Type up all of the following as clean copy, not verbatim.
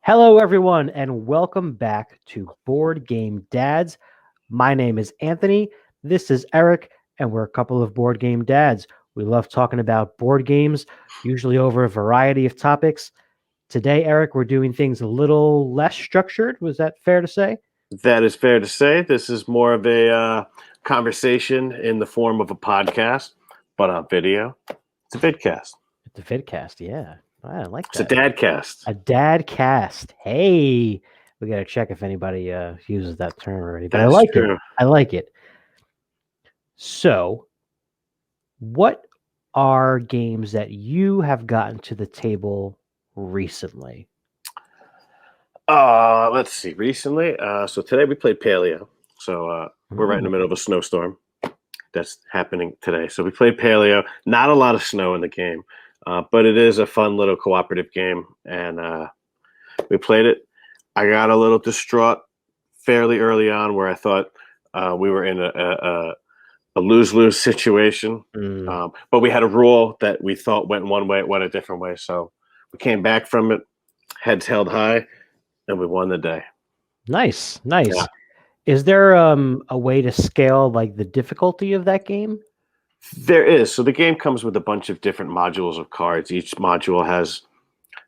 Hello, everyone, and welcome back to Board Game Dads. My name is Anthony. This is Eric, and we're a couple of board game dads. We love talking about board games, usually over a variety of topics. Today, Eric, we're doing things a little less structured. Was that fair to say? That is fair to say. This is more of a conversation in the form of a podcast, but on video. It's a vidcast. The vidcast, yeah. I like It's a that. dadcast. A dad cast. Hey, we got to check if anybody uses that term already, but I That's like true. it. I like it. So, what are games that you have gotten to the table recently? Let's see. Recently, so today we played Paleo. So we're right in the middle of a snowstorm that's happening today. So we played Paleo. Not a lot of snow in the game, but it is a fun little cooperative game, and we played it. I got a little distraught fairly early on, where I thought we were in a lose-lose situation. But we had a rule that we thought went one way, it went a different way. So we came back from it, heads held high, and we won the day. Nice. Yeah. Is there a way to scale like the difficulty of that game? There is. So the game comes with a bunch of different modules of cards. Each module has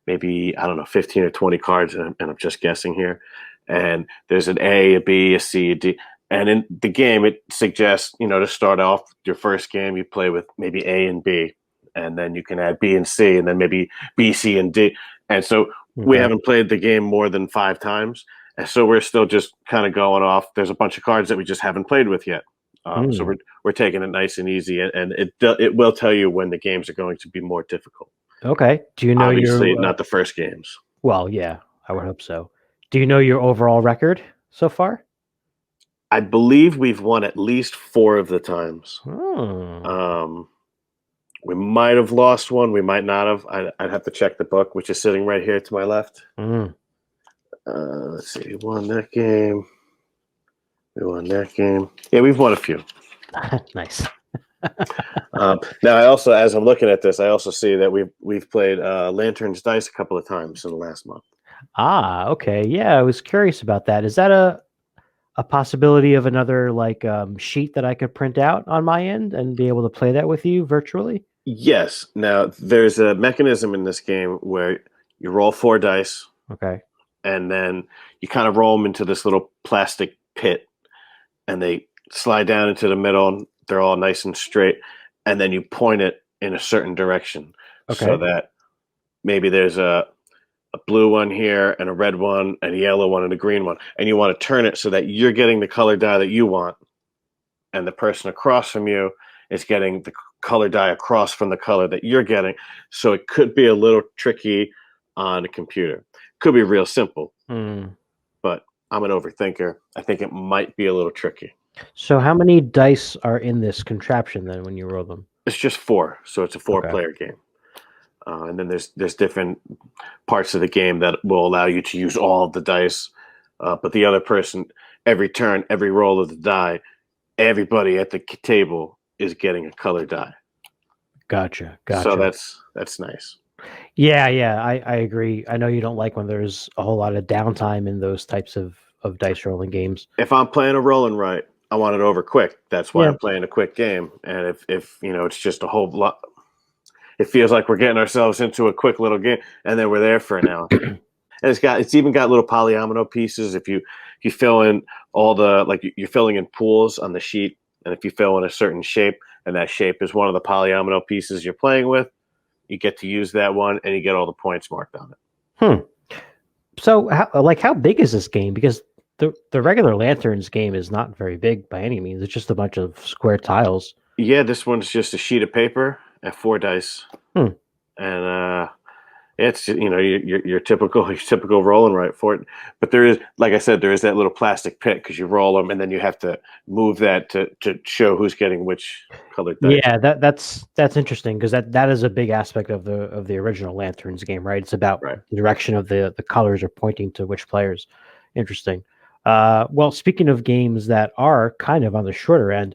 maybe, I don't know, 15 or 20 cards, and I'm just guessing here. And there's an A, a B, a C, a D. And in the game, it suggests, to start off your first game, you play with maybe A and B, and then you can add B and C, and then maybe B, C, and D. And so we haven't played the game more than 5 times. And so we're still just kind of going off. There's a bunch of cards that we just haven't played with yet. So we're taking it nice and easy, and it will tell you when the games are going to be more difficult. Okay. Do you know Obviously, not the first games. Well, yeah, I would hope so. Do you know your overall record so far? I believe we've won at least 4 of the times. We might have lost one. We might not have. I'd have to check the book, which is sitting right here to my left. Let's see. We won that game. Yeah, we've won a few. Nice. Now, I also, as I'm looking at this, I also see that we've played Lanterns Dice a couple of times in the last month. Okay. Yeah, I was curious about that. Is that a possibility of another sheet that I could print out on my end and be able to play that with you virtually? Yes. Now, there's a mechanism in this game where you roll 4 dice. Okay. And then you kind of roll them into this little plastic pit, and they slide down into the middle. They're all nice and straight. And then you point it in a certain direction. Okay. So that maybe there's a blue one here and a red one and a yellow one and a green one. And you want to turn it so that you're getting the color die that you want. And the person across from you is getting the color die across from the color that you're getting. So it could be a little tricky on a computer. Could be real simple. But I'm an overthinker. I think it might be a little tricky. So how many dice are in this contraption then when you roll them? It's just 4. So it's a 4-player game. And then there's different parts of the game that will allow you to use all of the dice. But the other person, every turn, every roll of the die, everybody at the table is getting a color die. Gotcha. So that's nice. Yeah, I agree. I know you don't like when there's a whole lot of downtime in those types of dice rolling games. If I'm playing a roll and write, I want it over quick. That's why I'm playing a quick game. And if it's just a whole lot, it feels like we're getting ourselves into a quick little game, and then we're there for an hour. And it's even got little polyomino pieces. If you fill in all the, you're filling in pools on the sheet, and if you fill in a certain shape, and that shape is one of the polyomino pieces you're playing with, you get to use that one, and you get all the points marked on it. So how big is this game? Because the regular Lanterns game is not very big by any means. It's just a bunch of square tiles. Yeah, this one's just a sheet of paper and 4 dice. And it's your typical roll and write for it. But there is, like I said, there is that little plastic pit because you roll them, and then you have to move that to show who's getting which colored dice. Yeah, that's interesting because that is a big aspect of the original Lanterns game, right? It's about the direction of the colors are pointing to which players. Interesting. Well, speaking of games that are kind of on the shorter end,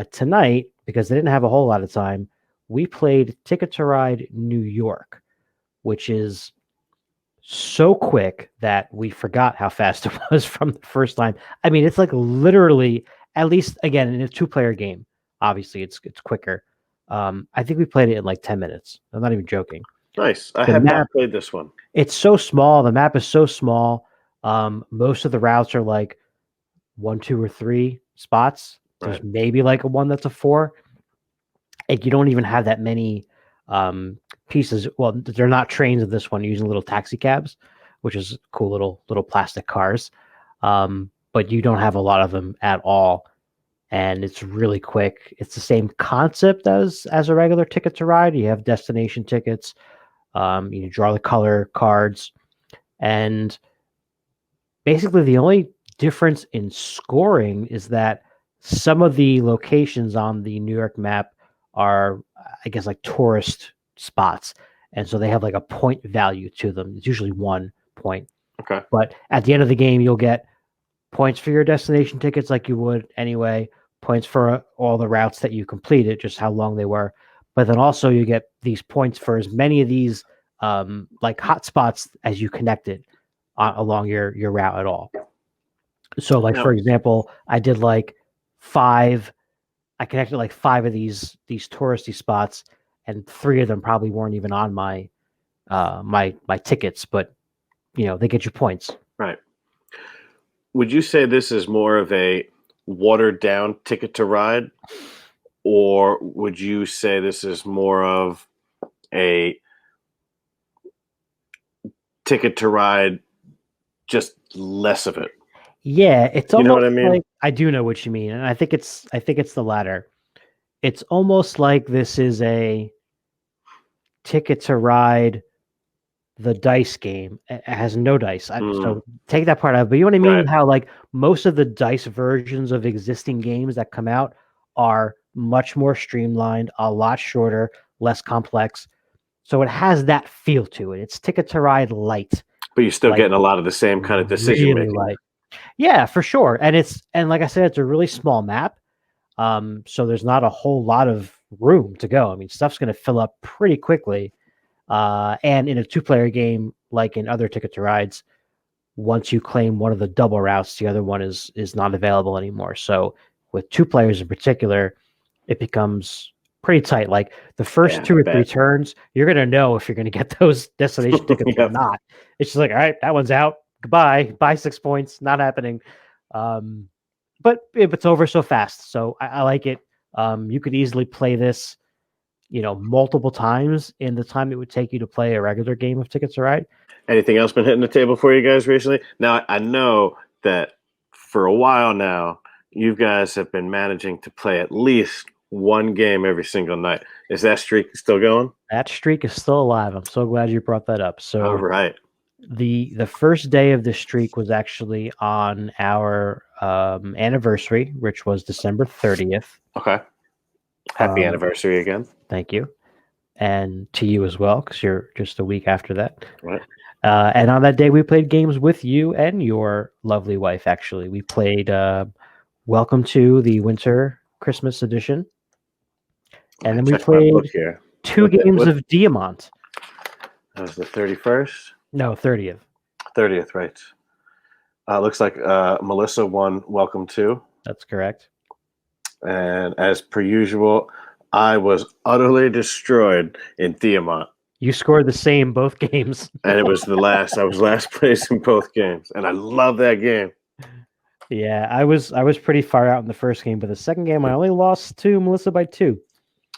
tonight, because they didn't have a whole lot of time, we played Ticket to Ride New York, which is so quick that we forgot how fast it was from the first time. I mean, it's like literally, at least again in a 2-player game. Obviously, it's quicker. I think we played it in like 10 minutes. I'm not even joking. Nice. I The have not map, played this one. it's so small. The map is so small. Most of the routes are like 1, 2, or 3 spots. There's Right. maybe like a one that's a 4. Like you don't even have that many pieces. Well, they're not trains of this one. You're using little taxi cabs, which is cool little plastic cars. But you don't have a lot of them at all, and it's really quick. It's the same concept as a regular Ticket to Ride. You have destination tickets. You draw the color cards, and basically the only difference in scoring is that some of the locations on the New York map are, I guess, like tourist spots. And so they have like a point value to them. It's usually 1 point. Okay. But at the end of the game, you'll get points for your destination tickets like you would anyway, points for all the routes that you completed, just how long they were. But then also you get these points for as many of these like hotspots as you connected along your route at all. So, like Now, for example, I did like 5. I connected like 5 of these touristy spots, and 3 of them probably weren't even on my tickets, but they get you points. right. Would you say this is more of a watered down Ticket to Ride, or would you say this is more of a Ticket to Ride, just less of it? Yeah, it's You know what almost I mean? like I do know what you mean, and I think it's the latter. It's almost like this is a Ticket to Ride, the dice game. It has no dice. Mm, So take that part out. But you know what I mean? right. How like most of the dice versions of existing games that come out are much more streamlined, a lot shorter, less complex. So it has that feel to it. It's Ticket to Ride light, But you're still like getting a lot of the same kind of decision really making. light. Yeah, for sure. And like I said, it's a really small map. So there's not a whole lot of room to go. I mean, stuff's going to fill up pretty quickly. And in a 2-player game, like in other Ticket to Rides, once you claim one of the double routes, the other one is not available anymore. So with 2 players in particular, it becomes pretty tight. Like the first Yeah, 2 I or 3 bet. turns, you're gonna know if you're gonna get those destination tickets or Yep. not. It's just like, all right, that one's out. Goodbye. Buy 6 points. Not happening. Um, but it's over so fast. So I like it. You could easily play this, multiple times in the time it would take you to play a regular game of Tickets to Ride. Anything else been hitting the table for you guys recently? Now, I know that for a while now, you guys have been managing to play at least one game every single night. Is that streak still going? That streak is still alive. I'm so glad you brought that up. All So right. the first day of the streak was actually on our anniversary, which was December 30th. Okay. Happy Um, anniversary again. thank you, and to you as well, because you're just a week after that. Right. And on that day, we played games with you and your lovely wife. Actually, we played Welcome to the Winter Christmas Edition, and then we Check my book played here. 2 games What of Diamant. that was the 31st? No, 30th. 30th, right. Looks like Melissa won Welcome to. That's correct. And as per usual, I was utterly destroyed in Tiamat. You scored the same both games. And it was I was last place in both games. And I love that game. Yeah, I was pretty far out in the first game, but the second game I only lost to Melissa by 2.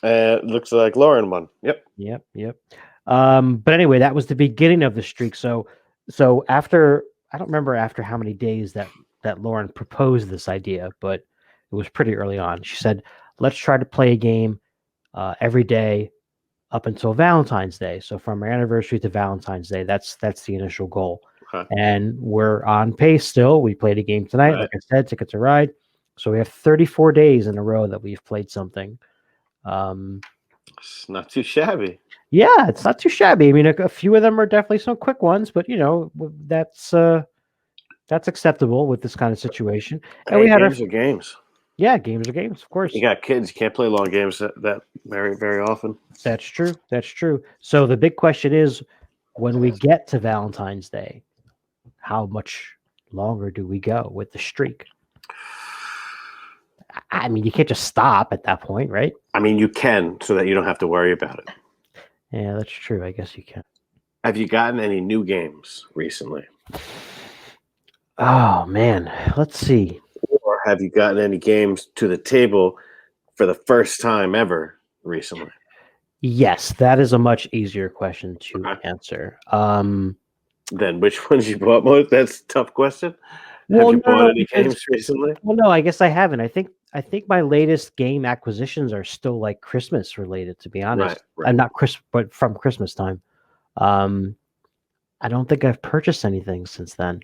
It looks like Lauren won. Yep. Yep. But anyway, that was the beginning of the streak. So after I don't remember after how many days that Lauren proposed this idea, but it was pretty early on. She said, "Let's try to play a game every day up until Valentine's Day." So from our anniversary to Valentine's Day, that's the initial goal. Okay. And we're on pace still. We played a game tonight, Right. like I said, Ticket to Ride. So we have 34 days in a row that we've played something. It's not too shabby. Yeah, it's not too shabby. I mean, a few of them are definitely some quick ones, but that's acceptable with this kind of situation. And Hey, we had games are games. games are games, of course. You got kids, you can't play long games that very, very often. That's true. That's true. So the big question is, when we get to Valentine's Day, how much longer do we go with the streak? I mean, you can't just stop at that point, right? I mean, you can, so that you don't have to worry about it. Yeah, that's true. I guess you can. Have you gotten any new games recently? Oh man, let's see. Or have you gotten any games to the table for the first time ever recently? Yes, that is a much easier question to Okay. answer. Then which ones you bought most? That's a tough question. Have Well, you no, bought no, any because games recently? no, I guess I haven't. I think my latest game acquisitions are still like Christmas related, to be Right, honest. right. Not Chris, but from Christmas time. Um, I don't think I've purchased anything since then.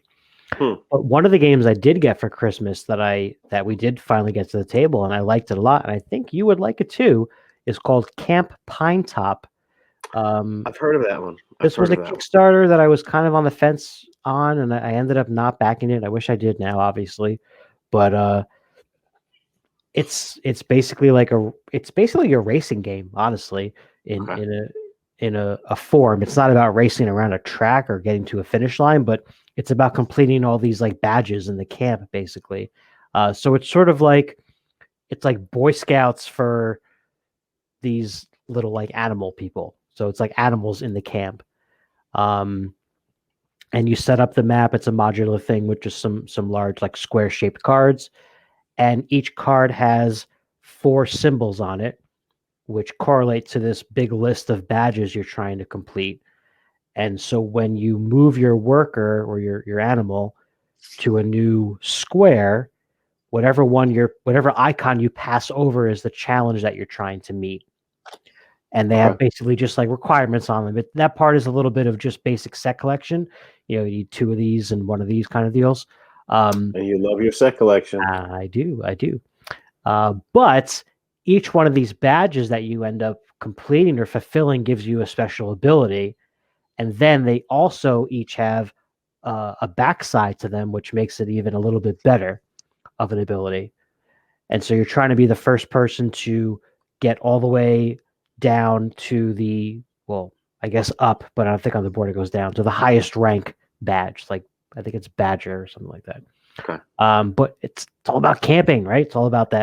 Hmm. But one of the games I did get for Christmas that we did finally get to the table, and I liked it a lot, and I think you would like it too, is called Camp Pine Top. I've heard of that one. I've This was heard a of that one. Kickstarter that I was kind of on the fence on, and I ended up not backing it. I wish I did now, obviously, but it's basically a racing game, honestly, in Okay. a form. It's not about racing around a track or getting to a finish line, but it's about completing all these like badges in the camp, basically. So it's like Boy Scouts for these little like animal people. So it's like animals in the camp. Um, and you set up the map. It's a modular thing with just some large like square shaped cards, and each card has 4 symbols on it, which correlate to this big list of badges you're trying to complete. And so when you move your worker or your animal to a new square, whatever icon you pass over is the challenge that you're trying to meet. And they have Okay. basically just like requirements on them. But that part is a little bit of just basic set collection. You need 2 of these and 1 of these kind of deals. And you love your set collection. I do. But each one of these badges that you end up completing or fulfilling gives you a special ability. And then they also each have a backside to them, which makes it even a little bit better of an ability. And so you're trying to be the first person to get all the way down to well, I guess up, but I don't think on the board it goes down to the highest rank badge. Like I think it's Badger or something like that. Okay. But it's all about camping, right? It's all about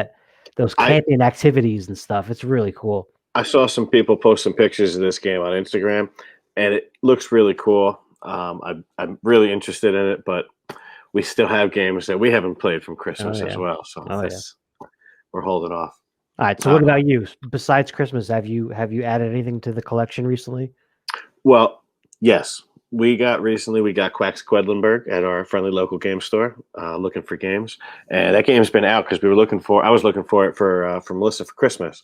those camping activities and stuff. It's really cool. I saw some people post some pictures of this game on Instagram, and it looks really cool. I'm really interested in it, but we still have games that we haven't played from Christmas as well. So we're holding off. All right. So what about you? Besides Christmas, have you added anything to the collection recently? Well, yes. We got Quacks Quedlinburg at our friendly local game store, looking for games, and that game's been out because I was looking for it for Melissa for Christmas.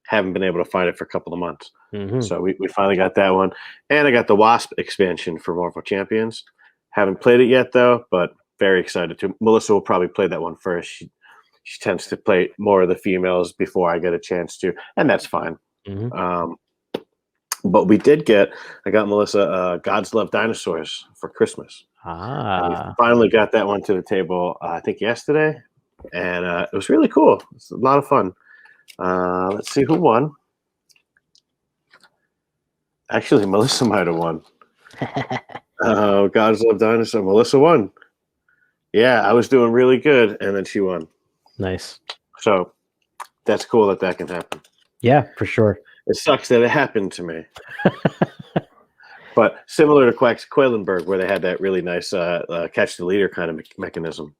Haven't been able to find it for a couple of months, so we finally got that one, and I got the Wasp expansion for Marvel Champions. Haven't played it yet though, but very excited to. Melissa will probably play that one first. She tends to play more of the females before I get a chance to, and that's fine. But I got Melissa God's Love Dinosaurs for Christmas. And we finally got that one to the table, I think yesterday. And it was really cool. It's a lot of fun. Let's see who won. Actually, Melissa might have won. God's Love Dinosaur. Melissa won. Yeah, I was doing really good, and then she won. Nice. So that's cool that can happen. Yeah, for sure. It sucks that it happened to me. But similar to Quedlinburg, where they had that really nice catch the leader kind of mechanism.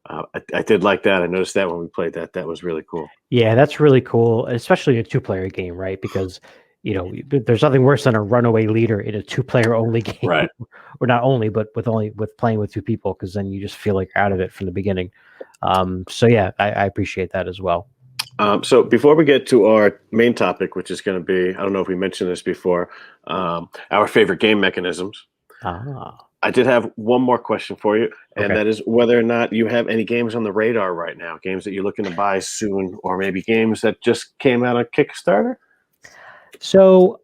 I did like that. I noticed that when we played that. That was really cool. Yeah, that's really cool, especially a 2-player game, right? Because, there's nothing worse than a runaway leader in a 2-player only game. Right. Or not only, but with playing with 2 people, because then you just feel like you're out of it from the beginning. So yeah, I appreciate that as well. So before we get to our main topic, which is going to be, I don't know if we mentioned this before, our favorite game mechanisms. I did have one more question for you, and that is whether or not you have any games on the radar right now, games that you're looking to buy soon, or maybe games that just came out on Kickstarter. So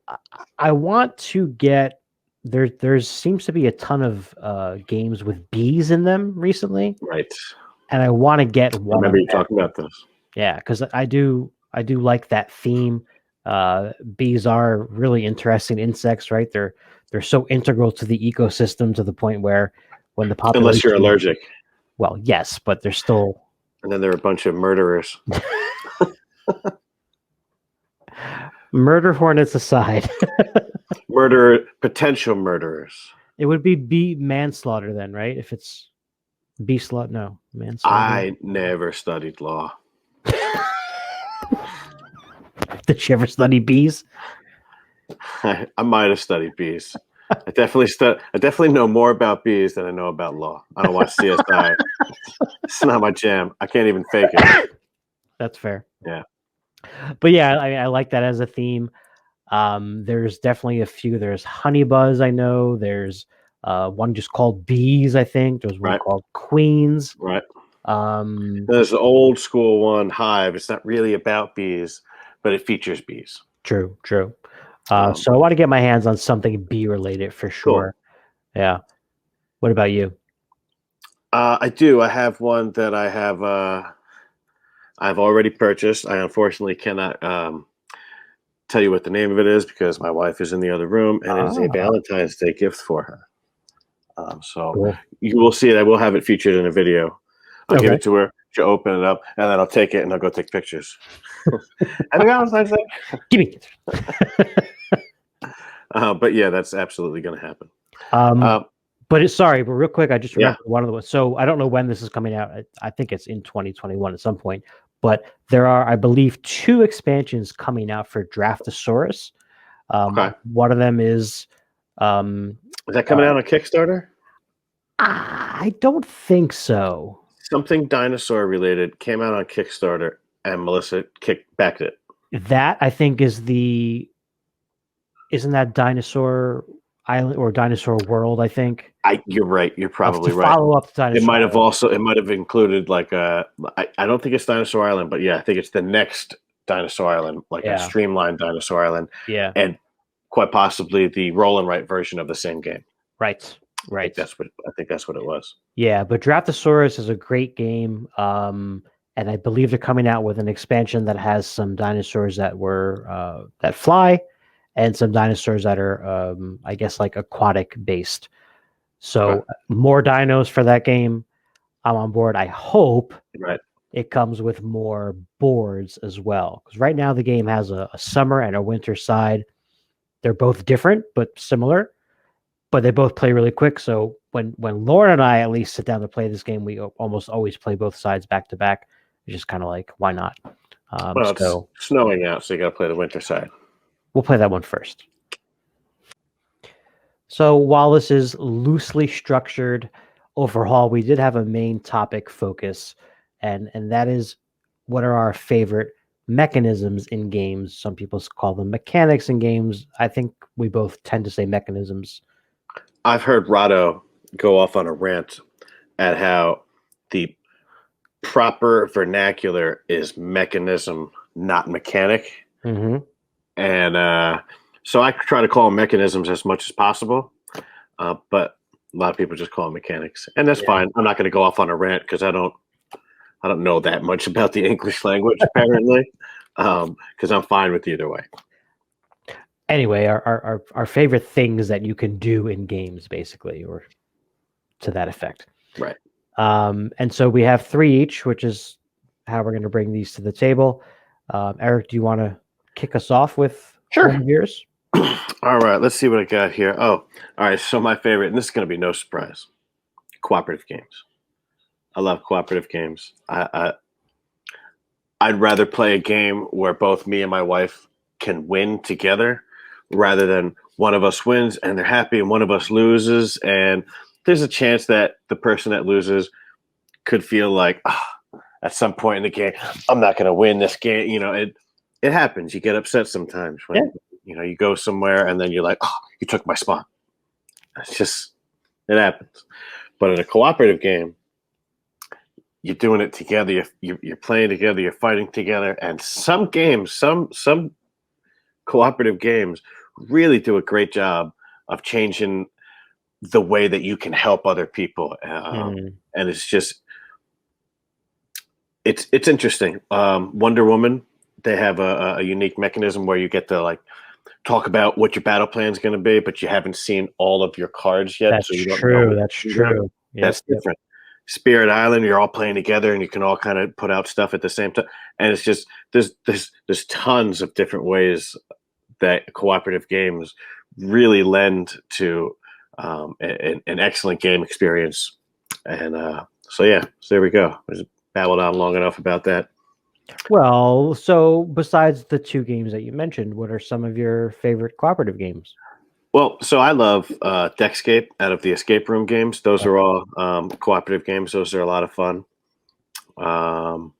I want to get there seems to be a ton of games with bees in them recently, right? And I want to get one. I remember you talking about this. Yeah, because I do like that theme. Bees are really interesting insects, right? They're so integral to the ecosystem to the point where when the Unless you're population, allergic, well, yes, but they're still and then there are a bunch of murderers. murder hornets aside. Potential murderers. It would be bee manslaughter then, right? If it's bee slaughter, no manslaughter. I never studied law. Did you ever study bees? I might have studied bees. I definitely know more about bees than I know about law. I don't watch CSI. It's not my jam. I can't even fake it. That's fair. Yeah. But yeah, I like that as a theme. There's definitely a few. There's honey buzz, I know. There's one just called bees, I think. There's one Right. called queens. Right. There's the old school one, Hive. It's not really about bees, but it features bees. True. So I want to get my hands on something bee related for sure. Cool. Yeah. What about you? I do. I have one that I've already purchased. I unfortunately cannot tell you what the name of it is because my wife is in the other room, and it is a Valentine's Day gift for her. So cool. You will see it. I will have it featured in a video. I'll give it to her. She'll open it up, and then I'll take it and I'll go take pictures. And Valentine's Day. Give me. But yeah, that's absolutely going to happen. But sorry, but real quick, I just remembered one of the ones. So I don't know when this is coming out. I think it's in 2021 at some point. But there are, I believe, 2 expansions coming out for Draftosaurus. One of them is that coming out on Kickstarter? I don't think so. Something dinosaur related came out on Kickstarter, and Melissa backed it. That I think isn't that Dinosaur Island or Dinosaur World? I think. You're right. You're probably right. Follow up to Dinosaur. It might have included like I don't think it's Dinosaur Island, but yeah, I think it's the next Dinosaur Island, like a streamlined Dinosaur Island. Yeah, and quite possibly the roll and write version of the same game. Right. I think that's what it was. Yeah, but Draftosaurus is a great game. And I believe they're coming out with an expansion that has some dinosaurs that were that fly, and some dinosaurs that are, I guess, like aquatic based. So more dinos for that game. I'm on board. I hope it comes with more boards as well, because right now the game has a summer and a winter side. They're both different but similar, but they both play really quick. So when Lauren and I at least sit down to play this game, we almost always play both sides back to back. It's just kind of like, why not? It's snowing out, so you got to play the winter side. We'll play that one first. So while this is loosely structured overhaul, we did have a main topic focus, and that is what are our favorite mechanisms in games. Some people call them mechanics in games. I think we both tend to say mechanisms. I've heard Rado go off on a rant at how the proper vernacular is mechanism, not mechanic. Mm-hmm. And so I try to call them mechanisms as much as possible, but a lot of people just call them mechanics, and that's fine. I'm not going to go off on a rant because I don't know that much about the English language apparently, because I'm fine with either way. Anyway, our favorite things that you can do in games, basically, or to that effect. Right. And so we have 3 each, which is how we're going to bring these to the table. Eric, do you want to kick us off with yours? All right, let's see what I got here. Oh, all right. So my favorite, and this is going to be no surprise, cooperative games. I love cooperative games. I'd rather play a game where both me and my wife can win together rather than one of us wins and they're happy and one of us loses. And there's a chance that the person that loses could feel like, at some point in the game, I'm not going to win this game. You know, it happens. You get upset sometimes when you go somewhere and then you're like, you took my spot. It's just, it happens. But in a cooperative game, you're doing it together. You're playing together. You're fighting together. And some games, some cooperative games, really do a great job of changing the way that you can help other people. And it's just, it's interesting. Wonder Woman they have a unique mechanism where you get to like talk about what your battle plan is going to be, but you haven't seen all of your cards yet, That's so you don't know true. what That's to do there. true. Yep. That's different. Spirit Island, you're all playing together, and you can all kind of put out stuff at the same time. And it's just there's tons of different ways that cooperative games really lend to an excellent game experience. And so yeah, so there we go. I just babbled on long enough about that. Well, so besides the two games that you mentioned, what are some of your favorite cooperative games? Well, so I love Deckscape out of the escape room games. Those are all cooperative games. Those are a lot of fun. Um,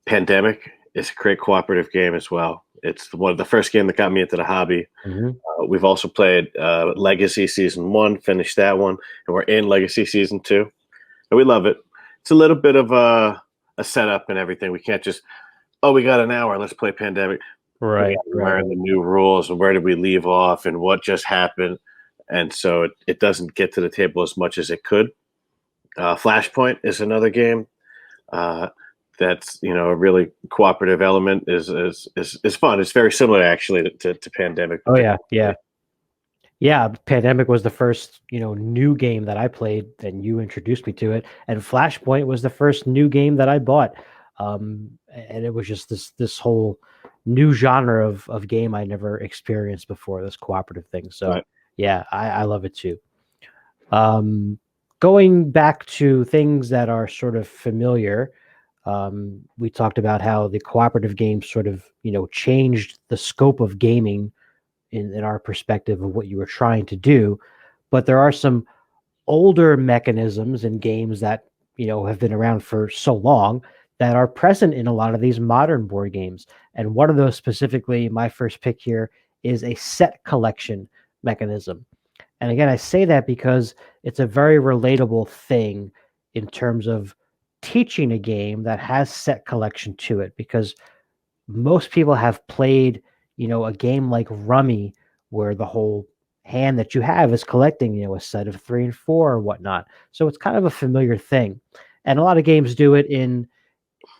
Pandemic is a great cooperative game as well. It's one of the first game that got me into the hobby. Mm-hmm. We've also played Legacy Season 1, finished that one, and we're in Legacy Season 2. And we love it. It's a little bit of a setup and everything. We can't just, oh, we got an hour, let's play Pandemic. Right, Where are the new rules and where did we leave off and what just happened? And so it doesn't get to the table as much as it could. Flashpoint is another game that's a really cooperative element is fun. It's very similar actually to Pandemic. Oh yeah. Pandemic was the first new game that I played, and you introduced me to it. And Flashpoint was the first new game that I bought, and it was just this whole new genre of game I never experienced before. This cooperative thing. So Right. yeah, I love it too. Going back to things that are sort of familiar. We talked about how the cooperative games sort of, changed the scope of gaming in our perspective of what you were trying to do. But there are some older mechanisms in games that, have been around for so long that are present in a lot of these modern board games. And one of those specifically, my first pick here, is a set collection mechanism. And again, I say that because it's a very relatable thing in terms of teaching a game that has set collection to it, because most people have played, a game like Rummy, where the whole hand that you have is collecting, a set of 3 and 4 or whatnot. So it's kind of a familiar thing. And a lot of games do it in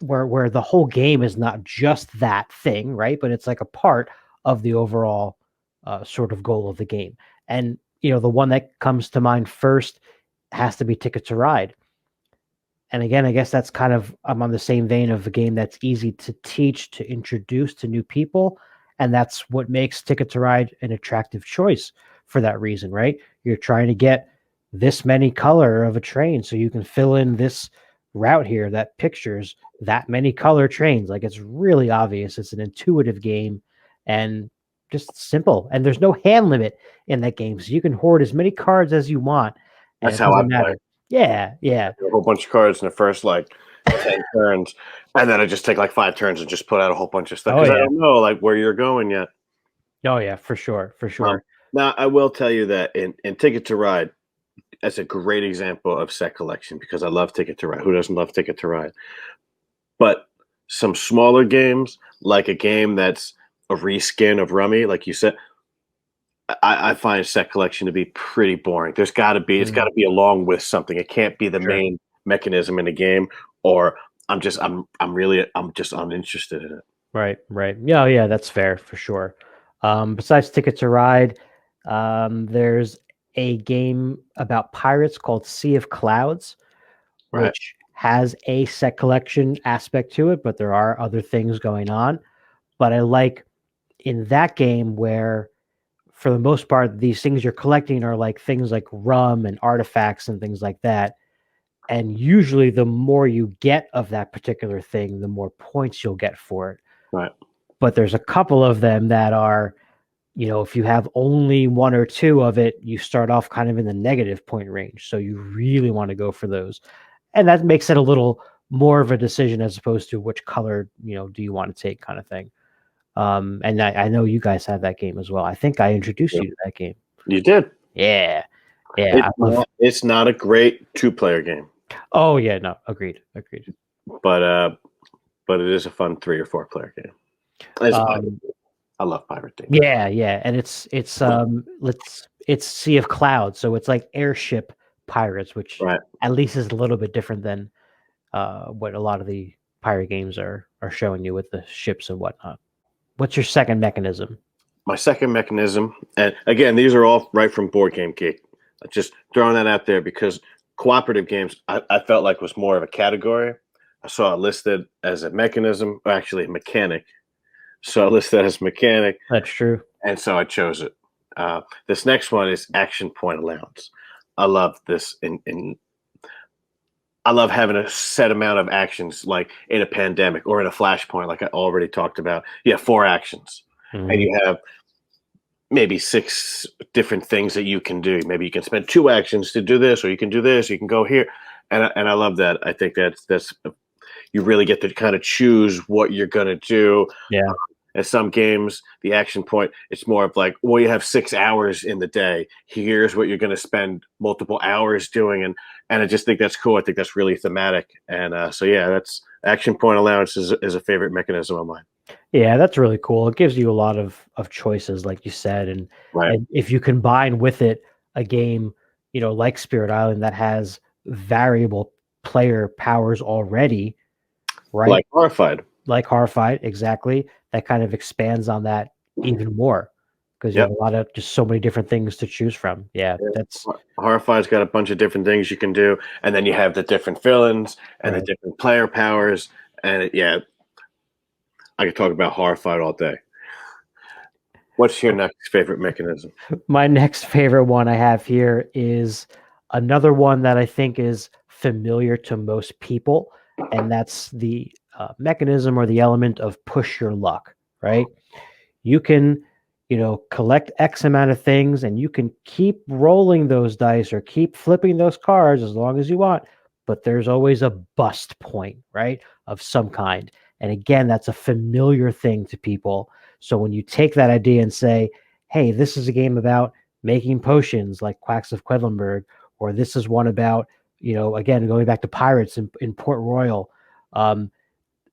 where the whole game is not just that thing, right? But it's like a part of the overall sort of goal of the game. And the one that comes to mind first has to be Ticket to Ride. And again, I guess that's kind of, I'm on the same vein of a game that's easy to teach, to introduce to new people. And that's what makes Ticket to Ride an attractive choice for that reason, right? You're trying to get this many color of a train so you can fill in this route here that pictures that many color trains. Like, it's really obvious. It's an intuitive game and just simple. And there's no hand limit in that game. So you can hoard as many cards as you want. And That's it how I doesn't play. matter. Yeah. A whole bunch of cards in the first like 10 turns, and then I just take like 5 turns and just put out a whole bunch of stuff because I don't know like where you're going yet. Oh yeah, for sure. Now I will tell you that in Ticket to Ride, that's a great example of set collection because I love Ticket to Ride. Who doesn't love Ticket to Ride? But some smaller games, like a game that's a reskin of Rummy, like you said, I find set collection to be pretty boring. There's got to be, it's got to be along with something. It can't be the main mechanism in the game, or I'm just uninterested in it. Right. Yeah, that's fair for sure. Besides Ticket to Ride, there's a game about pirates called Sea of Clouds, Right. which has a set collection aspect to it, but there are other things going on. But I like in that game where, for the most part, these things you're collecting are like things like rum and artifacts and things like that. And usually the more you get of that particular thing, the more points you'll get for it. Right. But there's a couple of them that are, if you have only 1 or 2 of it, you start off kind of in the negative point range. So you really want to go for those. And that makes it a little more of a decision as opposed to which color, do you want to take, kind of thing. And I know you guys have that game as well. I think I introduced you to that game. You did. Yeah. It's not a great 2-player game. Oh yeah, no, agreed. But it is a fun 3 or 4-player game. I love pirate games. Yeah, and it's Sea of Clouds, so it's like airship pirates, which at least is a little bit different than what a lot of the pirate games are showing you with the ships and whatnot. What's your second mechanism? My second mechanism, and again, these are all right from Board Game Geek. Just throwing that out there because cooperative games, I felt like was more of a category. I saw it listed as a mechanism, or actually a mechanic. So I listed as mechanic, That's true. and so I chose it. This next one is action point allowance. I love this I love having a set amount of actions, like in a pandemic or in a flashpoint, like I already talked about. You have 4 actions, and you have maybe 6 different things that you can do. Maybe you can spend 2 actions to do this, or you can do this, or you can go here, and I love that. I think that's you really get to kind of choose what you're gonna do. Yeah. In some games, the action point, it's more of like, well, you have 6 hours in the day. Here's what you're going to spend multiple hours doing, and I just think that's cool. I think that's really thematic, and so yeah, that's action point allowance is a favorite mechanism of mine. Yeah, that's really cool. It gives you a lot of choices, like you said, Right, and if you combine with it a game, like Spirit Island that has variable player powers already, right? like horrified. Like Horrified, exactly. That kind of expands on that even more because you have Yep. a lot of just so many different things to choose from. Yeah, Yeah. that's Horrified's got a bunch of different things you can do, and then you have the different villains and the right. different player powers, and yeah, I could talk about Horrified all day. What's your next favorite mechanism? My next favorite one I have here is another one that I think is familiar to most people, and that's the mechanism or the element of push your luck, right? You can, collect X amount of things and you can keep rolling those dice or keep flipping those cards as long as you want, but there's always a bust point, right? Of some kind. And again, that's a familiar thing to people. So when you take that idea and say, hey, this is a game about making potions like Quacks of Quedlinburg, or this is one about, again, going back to pirates in Port Royal.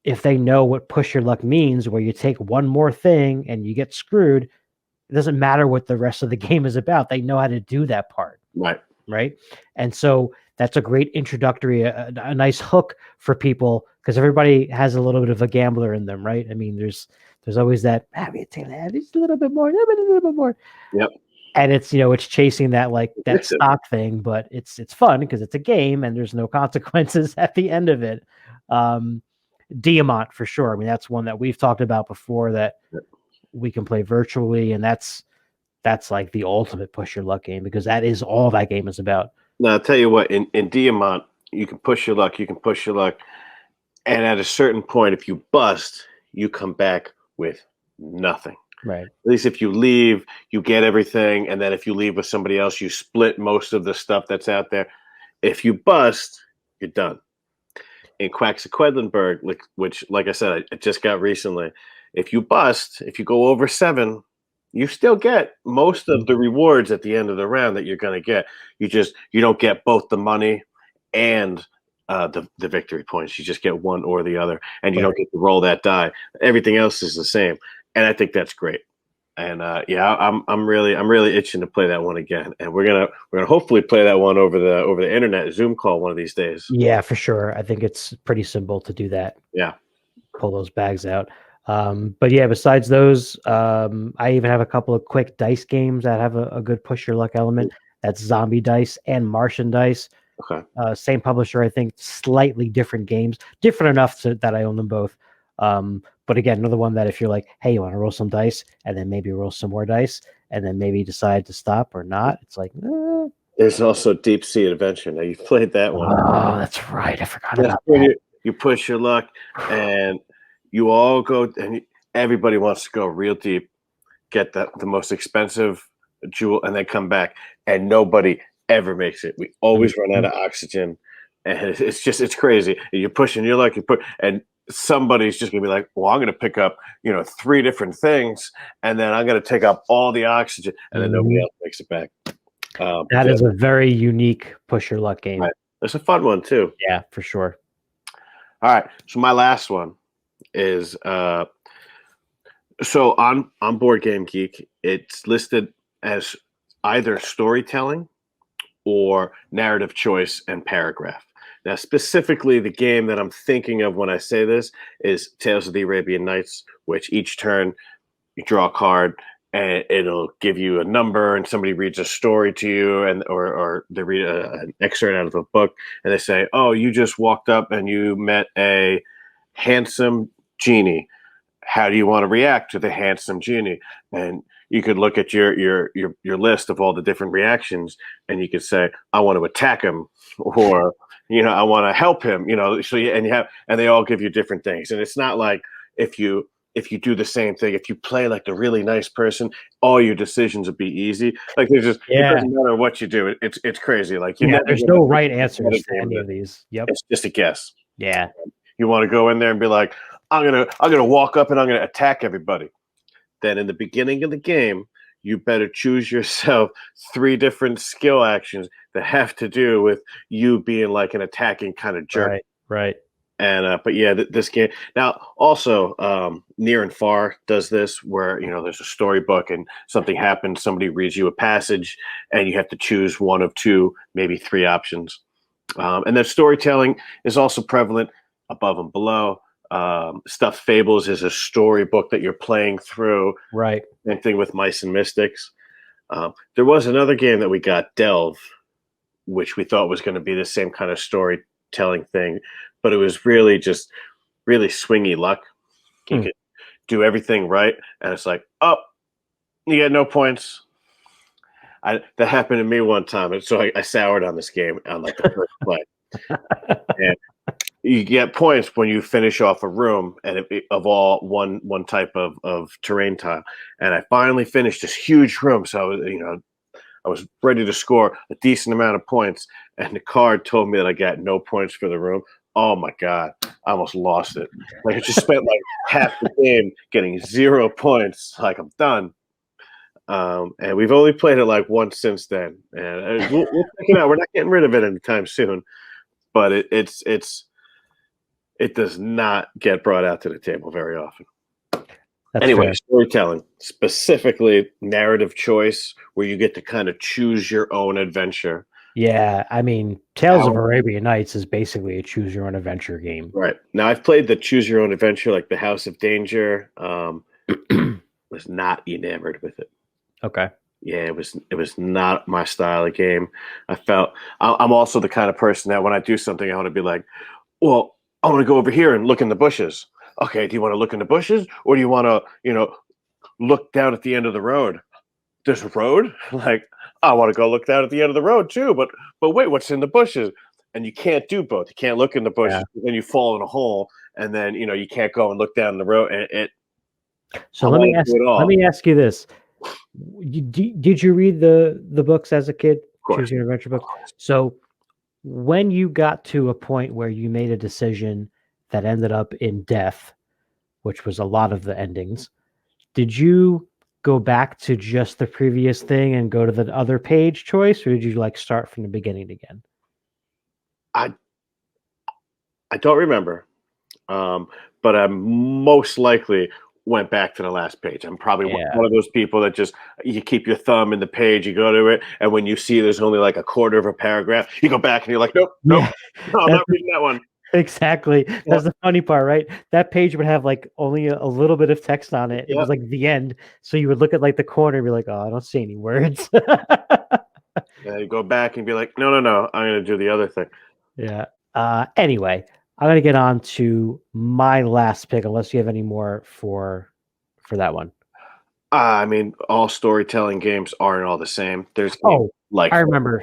If they know what push your luck means, where you take one more thing and you get screwed, it doesn't matter what the rest of the game is about. They know how to do that part, Right, right? And so that's a great introductory, a nice hook for people because everybody has a little bit of a gambler in them, right? I mean, there's always that just a little bit more, a little bit more, yep, and it's chasing that like that addictive. stock thing, but it's fun because it's a game and there's no consequences at the end of it. Um, Diamant for sure. I mean, that's one that we've talked about before that we can play virtually, and that's like the ultimate push your luck game because that is all that game is about. Now, I'll tell you what, in Diamant, you can push your luck, and at a certain point, if you bust, you come back with nothing. Right. At least if you leave, you get everything, and then if you leave with somebody else, you split most of the stuff that's out there. If you bust, you're done. In Quacks of Quedlinburg, which, like I said, I just got recently, if you bust, if you go over 7, you still get most of the rewards at the end of the round that you're going to get. You don't get both the money and the victory points. You just get one or the other, and you don't get to roll that die. Everything else is the same, and I think that's great. And yeah, I'm really itching to play that one again, and we're gonna hopefully play that one over the internet Zoom call one of these days. Yeah, for sure. I think it's pretty simple to do that. Yeah. Pull those bags out. But yeah, besides those, I even have a couple of quick dice games that have a good push your luck element. That's Zombie Dice and Martian Dice. Okay. Same publisher, I think, slightly different games, different enough that I own them both. But again, another one that if you're like, hey, you want to roll some dice, and then maybe roll some more dice, and then maybe decide to stop or not, it's like, There's also Deep Sea Adventure. Now you've played that one. oh, that's right. I forgot That's about where that. you push your luck, and you all go, and everybody wants to go real deep, get the most expensive jewel, and then come back, and nobody ever makes it. We always run out of oxygen, and it's crazy. You're pushing your luck, and somebody's just gonna be like, well, I'm gonna pick up 3 different things, and then I'm gonna take up all the oxygen, and then nobody else makes it back. That is a very unique push your luck game. Right. It's a fun one too. Yeah, for sure. All right, so my last one is so on Board Game Geek, it's listed as either storytelling or narrative choice and paragraph. Now, specifically, the game that I'm thinking of when I say this is Tales of the Arabian Nights, which each turn you draw a card and it'll give you a number, and somebody reads a story to you, and or they read an excerpt out of a book, and they say, "Oh, you just walked up and you met a handsome genie. How do you want to react to the handsome genie?" And you could look at your list of all the different reactions, and you could say, "I want to attack him," or I want to help him. So and they all give you different things, and it's not like if you do the same thing, if you play like the really nice person, all your decisions will be easy. Like it Yeah. doesn't matter what you do. It's crazy. Like you Yeah, never there's get no to right make a answers to game any that of these. Yep. it's just a guess. Yeah. You want to go in there and be like, I'm gonna walk up and I'm gonna attack everybody. Then in the beginning of the game, you better choose yourself 3 different skill actions that have to do with you being like an attacking kind of jerk. Right. Right. And but yeah, this game now also Near and Far does this, where there's a storybook and something happens, somebody reads you a passage, and you have to choose one of 2, maybe 3 options. And then storytelling is also prevalent Above and Below. Stuffed Fables is a storybook that you're playing through. Right. Same thing with Mice and Mystics. There was another game that we got, Delve, which we thought was going to be the same kind of storytelling thing, but it was really just really swingy luck. You could do everything right, and it's like, oh, you get no points. That happened to me one time, and so I soured on this game on like the first play. And you get points when you finish off a room, and of all one type of terrain tile. And I finally finished this huge room, so I was ready to score a decent amount of points, and the card told me that I got no points for the room. Oh my god, I almost lost it. Like I just spent like half the game getting 0 points. Like I'm done. And we've only played it like once since then, and we'll check it out. We're not getting rid of it anytime soon, but it does not get brought out to the table very often. That's Anyway, fair. storytelling, specifically narrative choice, where you get to kind of choose your own adventure. Yeah, I mean, Tales of Arabian Nights is basically a choose your own adventure game. Right. Now, I've played the choose your own adventure, like the House of Danger. Was not enamored with it. Okay. Yeah, it was not my style of game. I'm also the kind of person that when I do something, I want to be like, well, I want to go over here and look in the bushes. Okay, do you want to look in the bushes, or do you want to, look down at the end of the road? There's a road? Like, I want to go look down at the end of the road too, but wait, what's in the bushes? And you can't do both. You can't look in the bushes, then you fall in a hole, and then you can't go and look down the road. And So let me ask you this: did you read the books as a kid? Of course. Choose Your Own Adventure books. So when you got to a point where you made a decision that ended up in death, which was a lot of the endings, did you go back to just the previous thing and go to the other page choice, or did you like start from the beginning again? I don't remember, but I most likely went back to the last page. I'm probably one of those people that just you keep your thumb in the page, you go to it, and when you see there's only like a quarter of a paragraph, you go back and you're like, nope, no, I'm not reading that one. Exactly. That's the funny part, right? That page would have like only a little bit of text on it. It was like the end. So you would look at like the corner and be like, oh, I don't see any words. Yeah, you go back and be like, no, I'm going to do the other thing. Yeah. Anyway, I'm going to get on to my last pick, unless you have any more for that one. I mean, all storytelling games aren't all the same. There's like I remember.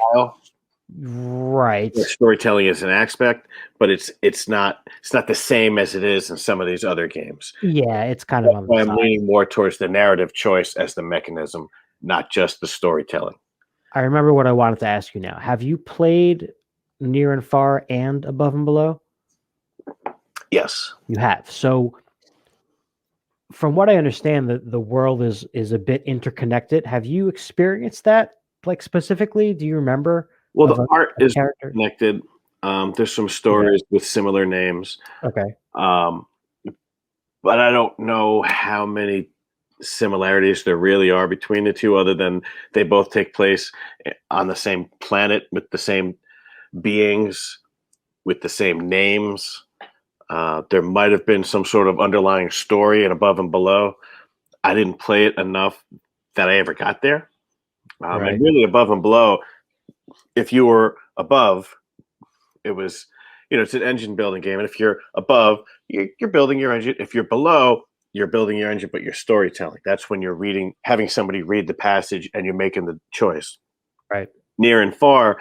Right. Storytelling is an aspect, but it's not the same as it is in some of these other games. Yeah, it's kind of on the I'm side. leaning more towards the narrative choice as the mechanism, not just the storytelling. I remember what I wanted to ask you now. Have you played Near and Far and Above and Below? Yes. You have. So from what I understand, the world is a bit interconnected. Have you experienced that, like, specifically? Do you remember? Well, the art is connected. There's some stories with similar names. Okay. But I don't know how many similarities there really are between the two, other than they both take place on the same planet with the same beings. with the same names. There might have been some sort of underlying story and above and below. I didn't play it enough that I ever got there. Right. And really, above and below, if you were above, it was, it's an engine building game. And if you're above, you're building your engine. If you're below, you're building your engine, but you're storytelling. That's when you're reading, having somebody read the passage and you're making the choice. Right. Near and far,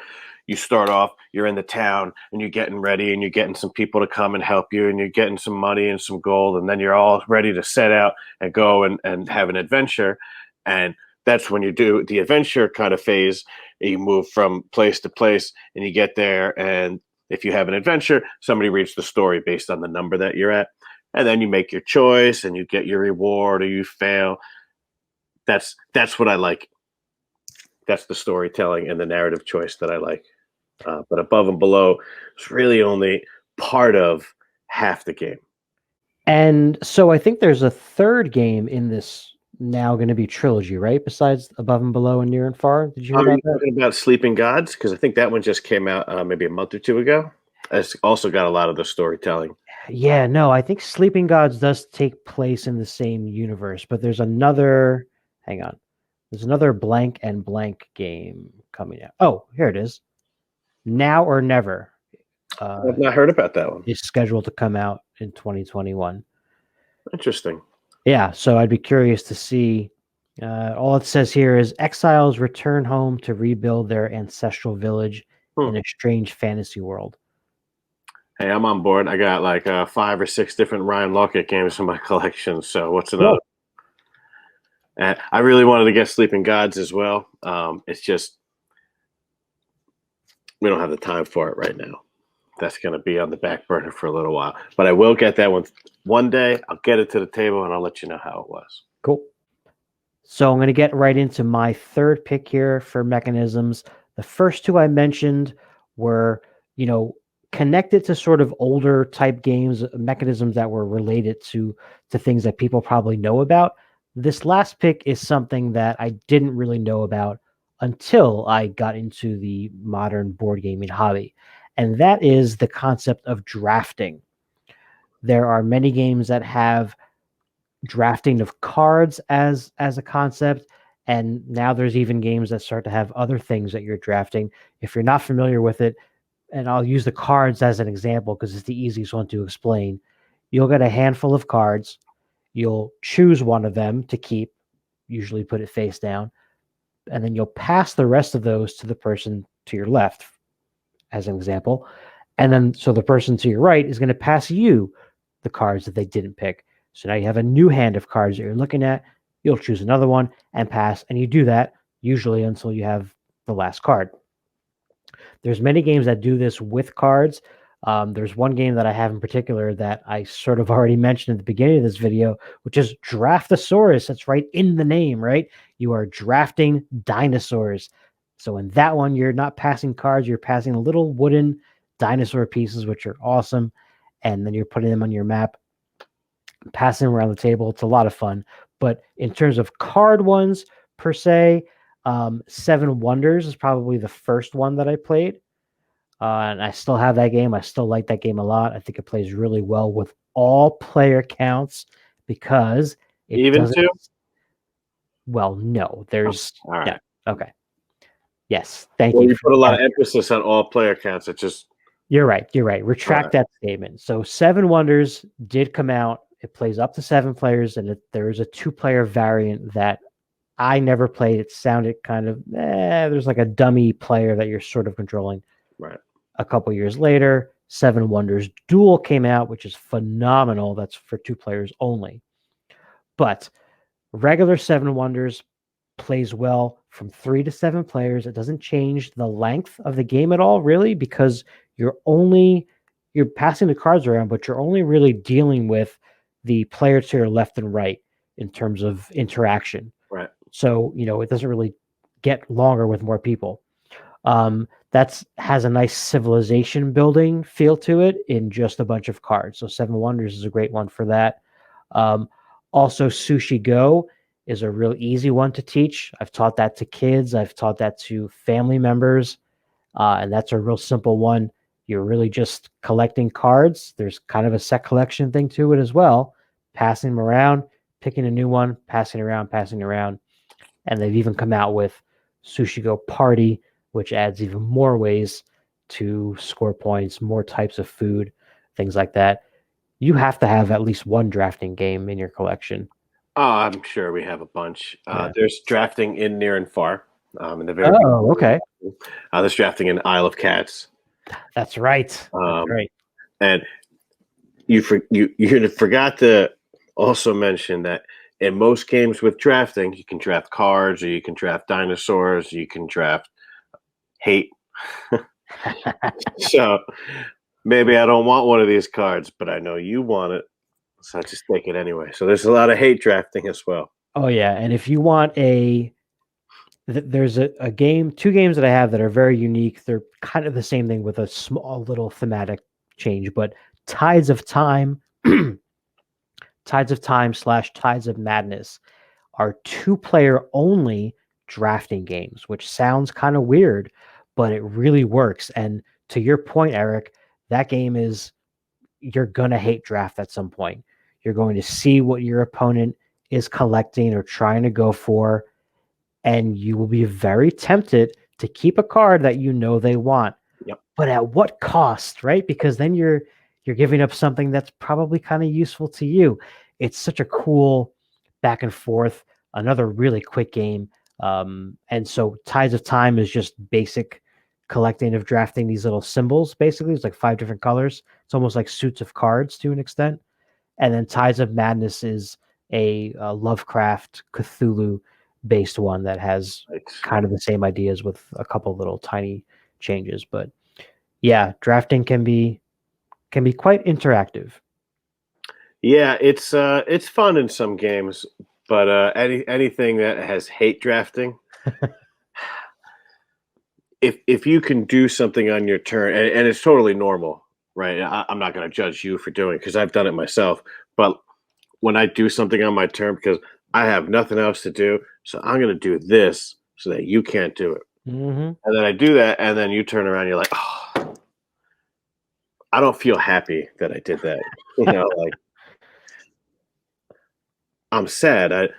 you start off, you're in the town and you're getting ready and you're getting some people to come and help you and you're getting some money and some gold. And then you're all ready to set out and go and have an adventure. And that's when you do the adventure kind of phase. You move from place to place and you get there. And if you have an adventure, somebody reads the story based on the number that you're at. And then you make your choice and you get your reward or you fail. That's what I like. That's the storytelling and the narrative choice that I like. But above and below is really only part of half the game. And so I think there's a third game in this now going to be trilogy, right? Besides Above and Below and Near and Far. Did you hear Are about you that? talking about Sleeping Gods? Because I think that one just came out maybe a month or two ago. It's also got a lot of the storytelling. Yeah, no, I think Sleeping Gods does take place in the same universe, but there's another, hang on. There's another blank and blank game coming out. Oh, here it is. Now or Never I've not heard about that one. is scheduled to come out in 2021. Interesting. Yeah, so I'd be curious to see. All it says here is exiles return home to rebuild their ancestral village in a strange fantasy world. Hey, I'm on board. I got like 5 or 6 different Ryan Lockett games in my collection. So what's another? Cool. And I really wanted to get Sleeping Gods as well. It's just we don't have the time for it right now. That's going to be on the back burner for a little while. But I will get that one day. I'll get it to the table and I'll let you know how it was. Cool. So I'm going to get right into my third pick here for mechanisms. The first two I mentioned were, connected to sort of older type games, mechanisms that were related to things that people probably know about. This last pick is something that I didn't really know about until I got into the modern board gaming hobby. And that is the concept of drafting. There are many games that have drafting of cards as a concept, and now there's even games that start to have other things that you're drafting. If you're not familiar with it, and I'll use the cards as an example because it's the easiest one to explain. You'll get a handful of cards. You'll choose one of them to keep, usually put it face down, and then you'll pass the rest of those to the person to your left, as an example. And then so the person to your right is going to pass you the cards that they didn't pick. So now you have a new hand of cards that you're looking at. You'll choose another one and pass, and you do that usually until you have the last card. There's many games that do this with cards. There's one game that I have in particular that I sort of already mentioned at the beginning of this video, which is Draftosaurus. That's right in the name, right? You are drafting dinosaurs. So in that one, you're not passing cards, you're passing little wooden dinosaur pieces, which are awesome. And then you're putting them on your map, passing them around the table. It's a lot of fun. But in terms of card ones per se, Seven Wonders is probably the first one that I played. And I still have that game. I still like that game a lot. I think it plays really well with all player counts because it Even doesn't. two? Well, no, there's. All right. Yeah. Okay. Yes. Thank Well, you. you put a lot of emphasis on all player counts. It just. You're right. You're right. Retract that statement. So Seven Wonders did come out. It plays up to 7 players, and there is a 2-player variant that I never played. It sounded kind of, there's like a dummy player that you're sort of controlling. Right. A couple years later, Seven Wonders Duel came out, which is phenomenal. That's for 2 players only. But regular Seven Wonders plays well from 3 to 7 players. It doesn't change the length of the game at all, really, because you're passing the cards around, but you're only really dealing with the player to your left and right in terms of interaction. Right. So, it doesn't really get longer with more people. That has a nice civilization building feel to it in just a bunch of cards. So Seven Wonders is a great one for that. Also, Sushi Go is a real easy one to teach. I've taught that to kids. I've taught that to family members. And that's a real simple one. you're really just collecting cards. There's kind of a set collection thing to it as well, passing them around, picking a new one, passing around. And they've even come out with Sushi Go Party, which adds even more ways to score points, more types of food, things like that. You have to have at least one drafting game in your collection. Oh, I'm sure we have a bunch. Yeah. There's drafting in Near and Far. In the very Oh, okay. there's drafting in Isle of Cats. That's right. That's Um, right. and you forgot to also mention that in most games with drafting, you can draft cards, or you can draft dinosaurs, you can draft hate. So maybe I don't want one of these cards, but I know you want it, so I just take it anyway. So there's a lot of hate drafting as well. Oh yeah, and if you want there's a game, two games that I have that are very unique. They're kind of the same thing with a small little thematic change, but Tides of Time, Tides of Time / Tides of Madness are 2-player only drafting games, which sounds kind of weird, but it really works. And to your point, Eric, that game is you're going to hate draft at some point. You're going to see what your opponent is collecting or trying to go for, and you will be very tempted to keep a card that you know they want. Yep. But at what cost, right? Because then you're giving up something that's probably kind of useful to you. It's such a cool back and forth, another really quick game. And so Tides of Time is just basic collecting of drafting these little symbols. Basically, it's like 5 different colors. It's almost like suits of cards to an extent. And then Tides of Madness is a Lovecraft Cthulhu based one that has kind of the same ideas with a couple little tiny changes. But yeah, drafting can be quite interactive. Yeah, it's fun in some games, but anything that has hate drafting, if you can do something on your turn, and it's totally normal, right? I'm not going to judge you for doing it because I've done it myself. But when I do something on my turn because I have nothing else to do, so I'm going to do this so that you can't do it. Mm-hmm. And then I do that, and then you turn around, you're like, oh, I don't feel happy that I did that. Like I'm sad.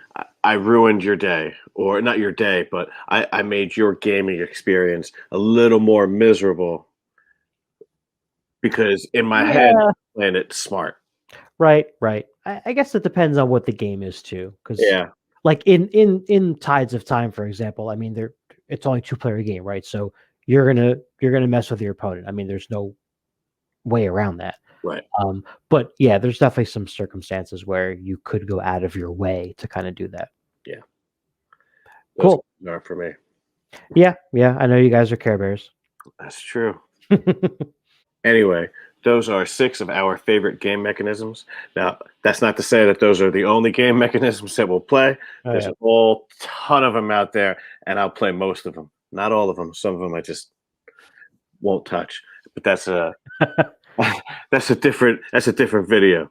I ruined your day, or not your day, but I made your gaming experience a little more miserable because in my head, I'm playing it smart. Right. I guess it depends on what the game is too, because Yeah, like in Tides of Time, for example, I mean, it's only 2-player game, right? So you're gonna mess with your opponent. I mean, there's no way around that. right. But yeah, there's definitely some circumstances where you could go out of your way to kind of do that. Yeah, those Cool. are for me. Yeah. I know you guys are Care Bears. That's true. Anyway, those are 6 of our favorite game mechanisms. Now, that's not to say that those are the only game mechanisms that we'll play. There's a whole ton of them out there, and I'll play most of them. Not all of them. Some of them I just won't touch. But that's a that's a different video.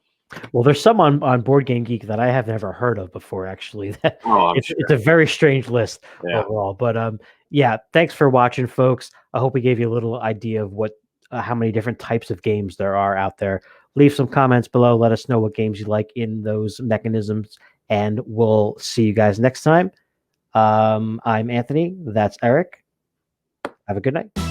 Well, there's some on Board Game Geek that I have never heard of before. Actually, that I'm it's sure. a very strange list Yeah. overall. But yeah, thanks for watching, folks. I hope we gave you a little idea of what how many different types of games there are out there. Leave some comments below. Let us know what games you like in those mechanisms, and we'll see you guys next time. I'm Anthony. That's Eric. Have a good night.